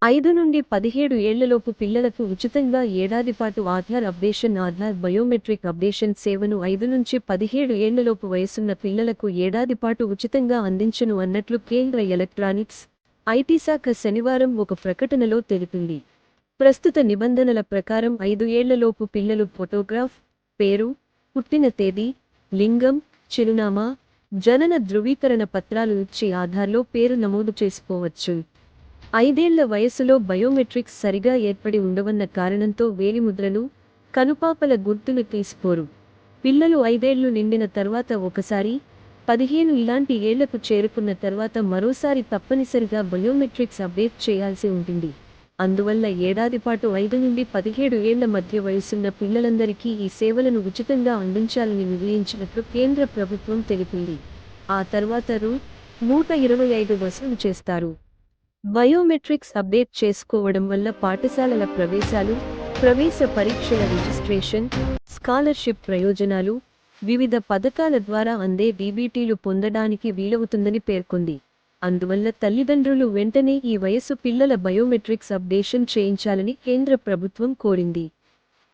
5-17 ఏళ్లలోపు పిల్లలకు ఉచితంగా ఏడాది పాటు Aadhaar updation Aadhaar biometric updation సేవను 5-17 ఏళ్లలోపు వయసున్న పిల్లలకు ఏడాది పాటు ఉచితంగా అందించను అన్నట్లు కేంద్ర ఎలక్ట్రానిక్స్, ఐటీ శాఖ శనివారం ఒక ప్రకటనలో తెలిపింది. ప్రస్తుత నిబంధనల ప్రకారం 5 ఏళ్లలోపు పిల్లలు ఫోటోగ్రాఫ్, పేరు, పుట్టిన తేదీ, లింగం, చిరునామా, జనన ధృవీకరణ పత్రాలు ఇచ్చి ఆధార్లో పేరు నమోదు చేసుకోవచ్చు. 5 ఏళ్ల వయసులో బయోమెట్రిక్స్ సరిగా ఏర్పడి ఉండవన్న కారణంతో వేలిముద్రలు, కనుపాపల గుర్తులు తీసుకోరు. పిల్లలు 5 ఏళ్లు నిండిన తర్వాత ఒకసారి, 15 ఇలాంటి ఏళ్లకు చేరుకున్న తర్వాత మరోసారి తప్పనిసరిగా బయోమెట్రిక్స్ అప్డేట్ చేయాల్సి ఉంటుంది. అందువల్ల ఏడాది పాటు 5-17 ఏళ్ల మధ్య వయసున్న పిల్లలందరికీ ఈ సేవలను ఉచితంగా అందించాలని నిర్ణయించినట్లు కేంద్ర ప్రభుత్వం తెలిపింది. ఆ తర్వాత రూ. 125 వసూలు చేస్తారు. బయోమెట్రిక్స్ అప్డేట్ చేసుకోవడం వల్ల పాఠశాలల ప్రవేశాలు, ప్రవేశ పరీక్షల రిజిస్ట్రేషన్, స్కాలర్షిప్ ప్రయోజనాలు, వివిధ పథకాల ద్వారా అందే డీబీటీలు పొందడానికి వీలవుతుందని పేర్కొంది. అందువల్ల తల్లిదండ్రులు వెంటనే ఈ వయసు పిల్లల బయోమెట్రిక్స్ అప్డేషన్ చేయించాలని కేంద్ర ప్రభుత్వం కోరింది.